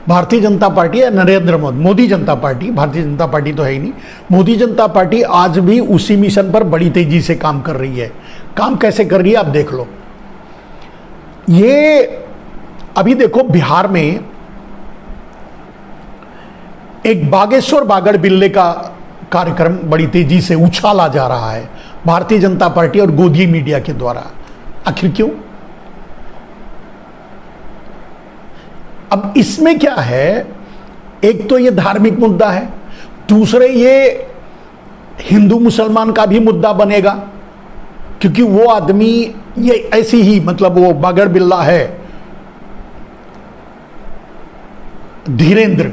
Bharatiya Janata party या नरेंद्र मोदी जनता party, Bharatiya Janata party तो है ही नहीं, मोदी जनता पार्टी आज भी उसी मिशन पर बड़ी तेजी से काम कर रही है। काम कैसे कर रही है आप देख लो। ये अभी देखो बिहार में एक बागेश्वर बागड़ बिल्ले का कार्यक्रम बड़ी तेजी से उछाला जा रहा है भारतीय जनता पार्टी और गोदी मीडिया के द्वारा। आखिर क्यों? अब इसमें क्या है, एक तो ये धार्मिक मुद्दा है, दूसरे ये हिंदू मुसलमान का भी मुद्दा बनेगा, क्योंकि वो आदमी ये ऐसी ही मतलब वो बागड़ बिल्ला है धीरेंद्र,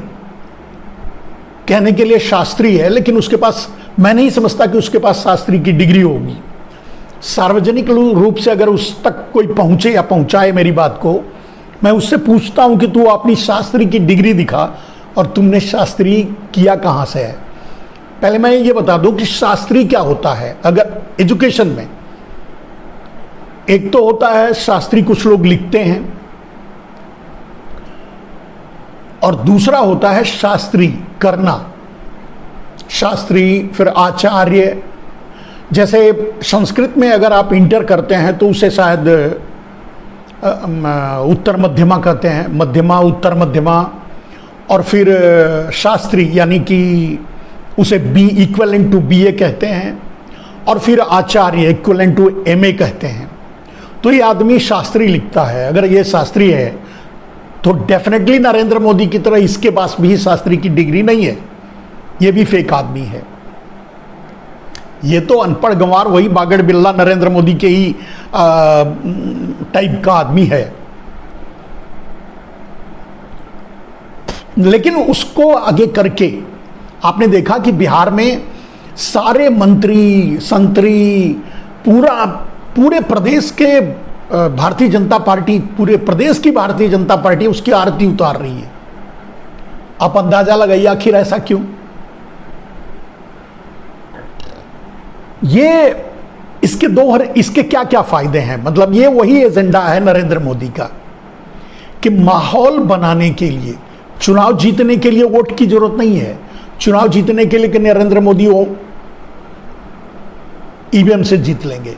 कहने के लिए शास्त्री है, लेकिन उसके पास, मैं नहीं समझता कि उसके पास शास्त्री की डिग्री होगी। सार्वजनिक रूप से अगर उस तक कोई पहुंचे या पहुंचाए मेरी बात को, मैं उससे पूछता हूं कि तू अपनी शास्त्री की डिग्री दिखा और तुमने शास्त्री किया कहां से है। पहले मैं ये बता दूं कि शास्त्री क्या होता है। अगर एजुकेशन में एक तो होता है शास्त्री, कुछ लोग लिखते हैं, और दूसरा होता है शास्त्री करना, शास्त्री फिर आचार्य। जैसे संस्कृत में अगर आप इंटर करते हैं तो उसे शायद उत्तर मध्यमा कहते हैं, मध्यमा उत्तर मध्यमा, और फिर शास्त्री यानी कि उसे बी इक्वलेंट टू बीए कहते हैं, और फिर आचार्य इक्वलेंट टू एमए कहते हैं। तो ये आदमी शास्त्री लिखता है। अगर ये शास्त्री है तो डेफिनेटली नरेंद्र मोदी की तरह इसके पास भी शास्त्री की डिग्री नहीं है, ये भी फेक आदमी है। ये तो अनपढ़ गंवार वही बागड़ बिल्ला नरेंद्र मोदी के ही टाइप का आदमी है। लेकिन उसको आगे करके आपने देखा कि बिहार में सारे मंत्री संतरी, पूरे प्रदेश के भारतीय जनता पार्टी, पूरे प्रदेश की भारतीय जनता पार्टी उसकी आरती उतार रही है। आप अंदाजा लगाइए आखिर ऐसा क्यों? ये इसके क्या क्या फायदे हैं? मतलब ये वही एजेंडा है नरेंद्र मोदी का कि माहौल बनाने के लिए, चुनाव जीतने के लिए वोट की जरूरत नहीं है। चुनाव जीतने के लिए कि नरेंद्र मोदी वो ईवीएम से जीत लेंगे।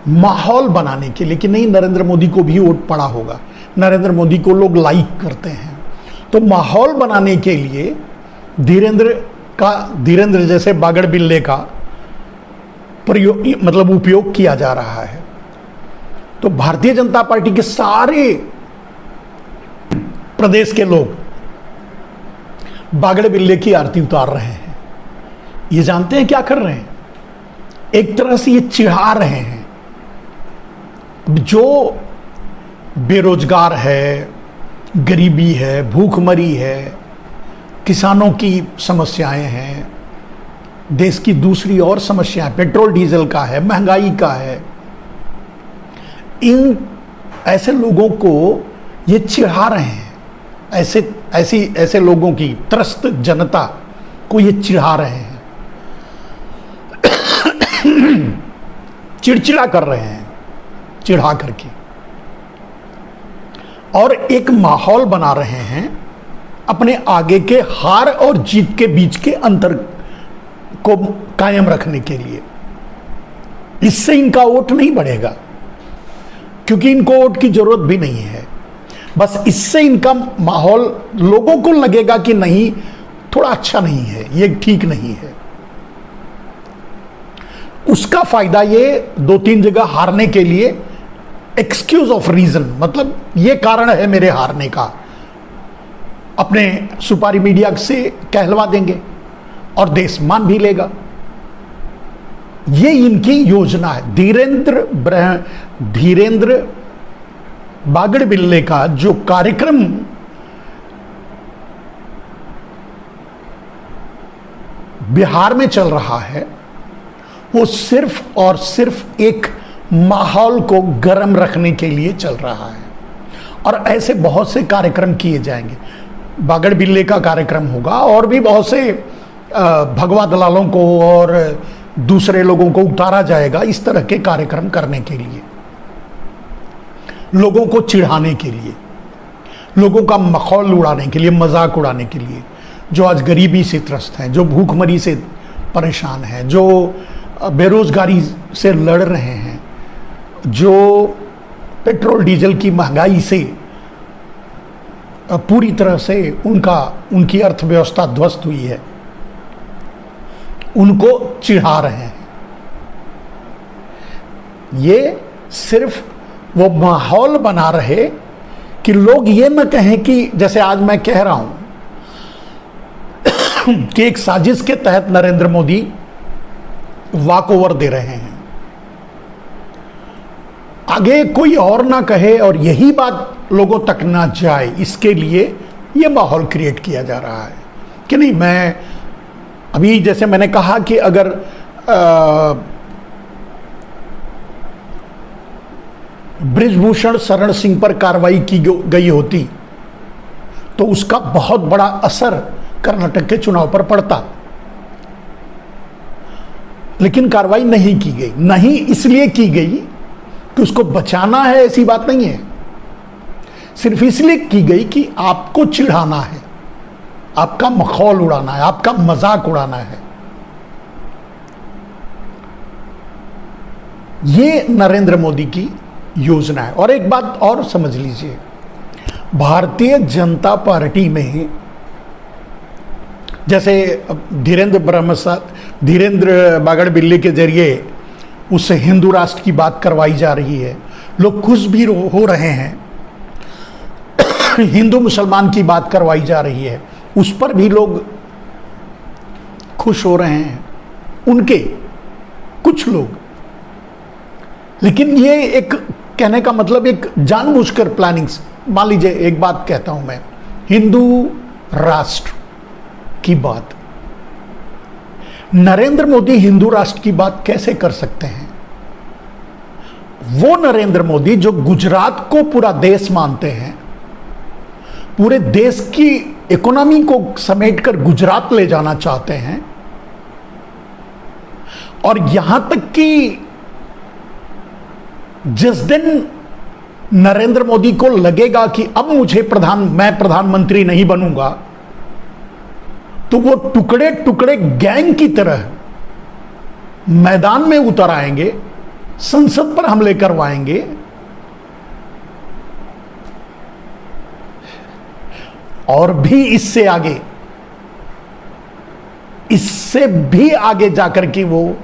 माहौल बनाने के लिए कि नहीं, नरेंद्र मोदी को भी वोट पड़ा होगा, नरेंद्र मोदी को लोग लाइक करते हैं। तो माहौल बनाने के लिए धीरेंद्र जैसे बागड़ बिल्ले का मतलब उपयोग किया जा रहा है। तो भारतीय जनता पार्टी के सारे प्रदेश के लोग बागड़ बिल्ले की आरती उतार रहे हैं। ये जानते हैं क्या कर रहे हैं? एक तरह से ये चिढ़ा रहे हैं जो बेरोजगार है, गरीबी है, भूखमरी है, किसानों की समस्याएं हैं, देश की दूसरी और समस्याएं, पेट्रोल डीजल का है, महंगाई का है। इन ऐसे लोगों को ये चिढ़ा रहे हैं। ऐसे लोगों की, त्रस्त जनता को ये चिढ़ा रहे हैं, चिड़चिड़ा कर रहे हैं, चिढ़ा करके, और एक माहौल बना रहे हैं अपने आगे के हार और जीत के बीच के अंतर को कायम रखने के लिए। इससे इनका वोट नहीं बढ़ेगा, क्योंकि इनको वोट की जरूरत भी नहीं है। बस इससे इनका माहौल, लोगों को लगेगा कि नहीं, थोड़ा अच्छा नहीं है, ये ठीक नहीं है। उसका फायदा ये 2-3 जगह हारने के लिए एक्सक्यूज ऑफ रीजन, मतलब ये कारण है मेरे हारने का, अपने सुपारी मीडिया से कहलवा देंगे और देश मान भी लेगा। ये इनकी योजना है। धीरेंद्र बागड़ बिल्ले का जो कार्यक्रम बिहार में चल रहा है, वो सिर्फ और सिर्फ एक माहौल को गर्म रखने के लिए चल रहा है। और ऐसे बहुत से कार्यक्रम किए जाएंगे। बागड़ बिल्ले का कार्यक्रम होगा, और भी बहुत से भगवा दलालों को और दूसरे लोगों को उतारा जाएगा इस तरह के कार्यक्रम करने के लिए, लोगों को चिढ़ाने के लिए। लोगों का मखौल उड़ाने के लिए, मजाक उड़ाने के लिए, जो आज गरीबी से त्रस्त हैं, जो भूखमरी से परेशान हैं, जो बेरोजगारी से लड़ रहे हैं, जो पेट्रोल डीजल की महंगाई से पूरी तरह से उनकी अर्थव्यवस्था ध्वस्त हुई है, उनको चिढ़ा रहे हैं। ये सिर्फ वो माहौल बना रहे कि लोग ये न कहें कि जैसे आज मैं कह रहा हूं कि एक साजिश के तहत नरेंद्र मोदी वॉक ओवर दे रहे हैं, आगे कोई और ना कहे और यही बात लोगों तक ना जाए, इसके लिए ये माहौल क्रिएट किया जा रहा है कि नहीं। मैं अभी जैसे मैंने कहा कि अगर बृजभूषण शरण सिंह पर कार्रवाई की गई होती तो उसका बहुत बड़ा असर कर्नाटक के चुनाव पर पड़ता, लेकिन कार्रवाई नहीं की गई। नहीं इसलिए की गई कि उसको बचाना है, ऐसी बात नहीं है, सिर्फ इसलिए की गई कि आपको चिढ़ाना है, आपका मखौल उड़ाना है, आपका मजाक उड़ाना है। ये नरेंद्र मोदी की योजना है। और एक बात और समझ लीजिए, भारतीय जनता पार्टी में जैसे धीरेन्द्र बागड़बिल्ली के जरिए उससे हिंदू राष्ट्र की बात करवाई जा रही है, लोग खुश भी हो रहे हैं, हिंदू मुसलमान की बात करवाई जा रही है, उस पर भी लोग खुश हो रहे हैं, उनके कुछ लोग। लेकिन ये एक कहने का मतलब एक जानबूझकर प्लानिंग, मान लीजिए एक बात कहता हूं मैं, हिंदू राष्ट्र की बात, नरेंद्र मोदी हिंदू राष्ट्र की बात कैसे कर सकते हैं? वो नरेंद्र मोदी जो गुजरात को पूरा देश मानते हैं, पूरे देश की इकोनॉमी को समेटकर गुजरात ले जाना चाहते हैं, और यहां तक कि जिस दिन नरेंद्र मोदी को लगेगा कि अब मैं प्रधानमंत्री नहीं बनूंगा, तो वो टुकड़े टुकड़े गैंग की तरह मैदान में उतर आएंगे, संसद पर हमले करवाएंगे, और भी इससे भी आगे जाकर के वो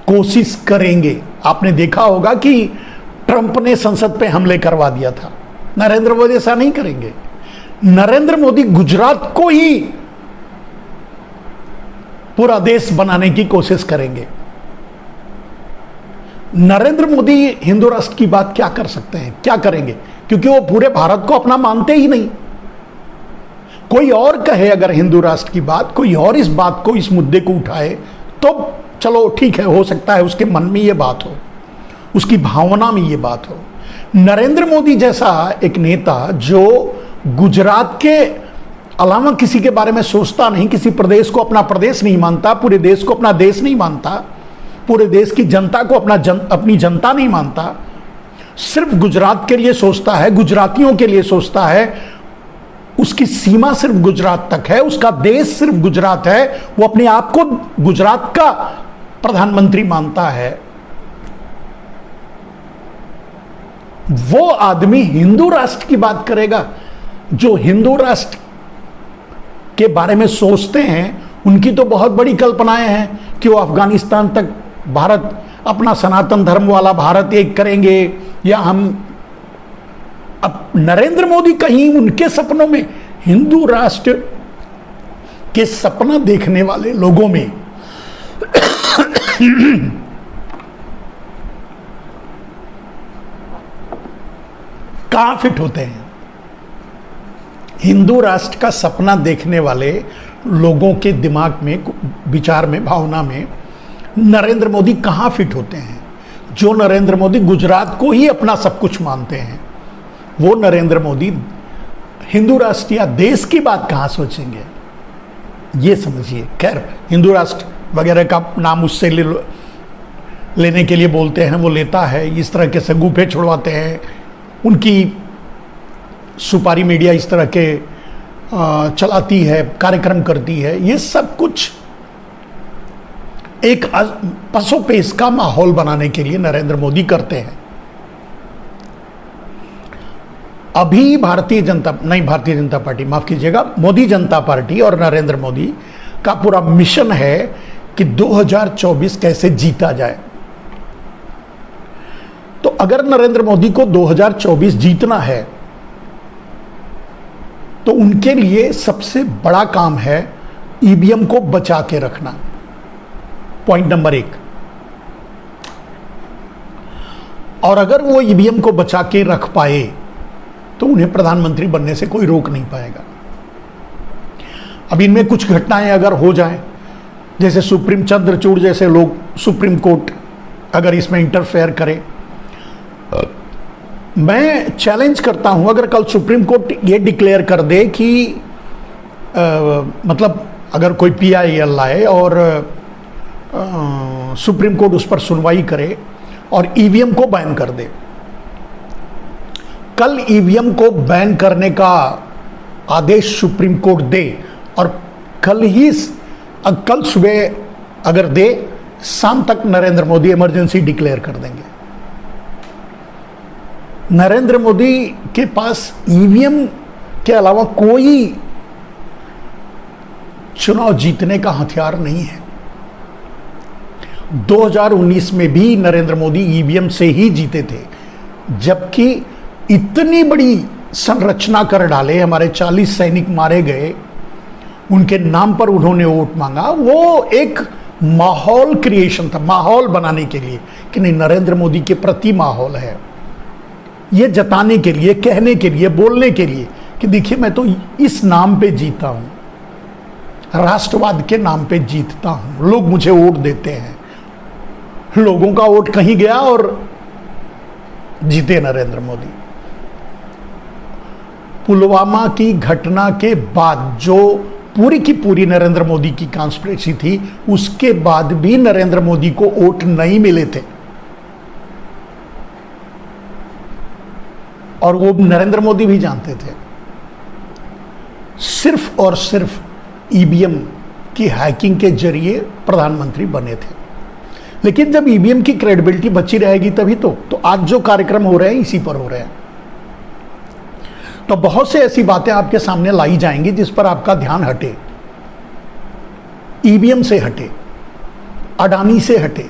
कोशिश करेंगे। आपने देखा होगा कि ट्रंप ने संसद पे हमले करवा दिया था, नरेंद्र मोदी ऐसा नहीं करेंगे। नरेंद्र मोदी गुजरात को ही पूरा देश बनाने की कोशिश करेंगे। नरेंद्र मोदी हिंदू राष्ट्र की बात क्या कर सकते हैं, क्या करेंगे? क्योंकि वो पूरे भारत को अपना मानते ही नहीं। कोई और कहे अगर हिंदू राष्ट्र की बात, कोई और इस बात को, इस मुद्दे को उठाए, तो चलो ठीक है, हो सकता है उसके मन में ये बात हो, उसकी भावना में ये बात हो। नरेंद्र मोदी जैसा एक नेता जो गुजरात के अलावा किसी के बारे में सोचता नहीं, किसी प्रदेश को अपना प्रदेश नहीं मानता, पूरे देश को अपना देश नहीं मानता, पूरे देश की जनता को अपनी जनता नहीं मानता, सिर्फ गुजरात के लिए सोचता है, गुजरातियों के लिए सोचता है, उसकी सीमा सिर्फ गुजरात तक है, उसका देश सिर्फ गुजरात है, वो अपने आप को गुजरात का प्रधानमंत्री मानता है। वो आदमी हिंदू राष्ट्र की बात करेगा? जो हिंदू राष्ट्र के बारे में सोचते हैं उनकी तो बहुत बड़ी कल्पनाएं हैं कि वो अफगानिस्तान तक भारत, अपना सनातन धर्म वाला भारत एक करेंगे, या हम। अब नरेंद्र मोदी कहीं उनके सपनों में, हिंदू राष्ट्र के सपना देखने वाले लोगों में कहां फिट होते हैं? हिंदू राष्ट्र का सपना देखने वाले लोगों के दिमाग में, विचार में, भावना में नरेंद्र मोदी कहां फिट होते हैं? जो नरेंद्र मोदी गुजरात को ही अपना सब कुछ मानते हैं, वो नरेंद्र मोदी हिंदू राष्ट्र या देश की बात कहां सोचेंगे? ये समझिए। खैर, हिंदू राष्ट्र वगैरह का नाम उससे लेने के लिए बोलते हैं, वो लेता है, इस तरह के सगुफे छुड़वाते हैं, उनकी सुपारी मीडिया इस तरह के चलाती है, कार्यक्रम करती है, ये सब कुछ एक पसोपेश का माहौल बनाने के लिए नरेंद्र मोदी करते हैं। अभी भारतीय जनता पार्टी, माफ कीजिएगा, मोदी जनता पार्टी और नरेंद्र मोदी का पूरा मिशन है कि 2024 कैसे जीता जाए। तो अगर नरेंद्र मोदी को 2024 जीतना है तो उनके लिए सबसे बड़ा काम है ईवीएम को बचा के रखना, पॉइंट नंबर 1। और अगर वो ईवीएम को बचा के रख पाए तो उन्हें प्रधानमंत्री बनने से कोई रोक नहीं पाएगा। अब इनमें कुछ घटनाएं अगर हो जाए, जैसे सुप्रीम चंद्रचूड़ जैसे लोग, सुप्रीम कोर्ट अगर इसमें इंटरफेयर करे, मैं चैलेंज करता हूं, अगर कल सुप्रीम कोर्ट ये डिक्लेयर कर दे कि मतलब अगर कोई PIL लाए और सुप्रीम कोर्ट उस पर सुनवाई करे और ईवीएम को बैन कर दे, कल ईवीएम को बैन करने का आदेश सुप्रीम कोर्ट दे और कल सुबह अगर दे, शाम तक नरेंद्र मोदी इमरजेंसी डिक्लेयर कर देंगे। नरेंद्र मोदी के पास ईवीएम के अलावा कोई चुनाव जीतने का हथियार नहीं है। 2019 में भी नरेंद्र मोदी ईवीएम से ही जीते थे, जबकि इतनी बड़ी संरचना कर डाले, हमारे 40 सैनिक मारे गए, उनके नाम पर उन्होंने वोट मांगा। वो एक माहौल क्रिएशन था, माहौल बनाने के लिए कि नहीं, नरेंद्र मोदी के प्रति माहौल है, ये जताने के लिए, कहने के लिए, बोलने के लिए कि देखिए मैं तो इस नाम पे जीता हूं, राष्ट्रवाद के नाम पे जीतता हूं, लोग मुझे वोट देते हैं। लोगों का वोट कहीं गया और जीते नरेंद्र मोदी। पुलवामा की घटना के बाद जो पूरी की पूरी नरेंद्र मोदी की कॉन्स्पिरेसी थी, उसके बाद भी नरेंद्र मोदी को वोट नहीं मिले थे, और वो नरेंद्र मोदी भी जानते थे। सिर्फ और सिर्फ ईवीएम की हैकिंग के जरिए प्रधानमंत्री बने थे। लेकिन जब ईवीएम की क्रेडिबिलिटी बची रहेगी तभी तो आज जो कार्यक्रम हो रहे हैं इसी पर हो रहे हैं। तो बहुत से ऐसी बातें आपके सामने लाई जाएंगी जिस पर आपका ध्यान हटे, ईवीएम से हटे, अडानी से हटे,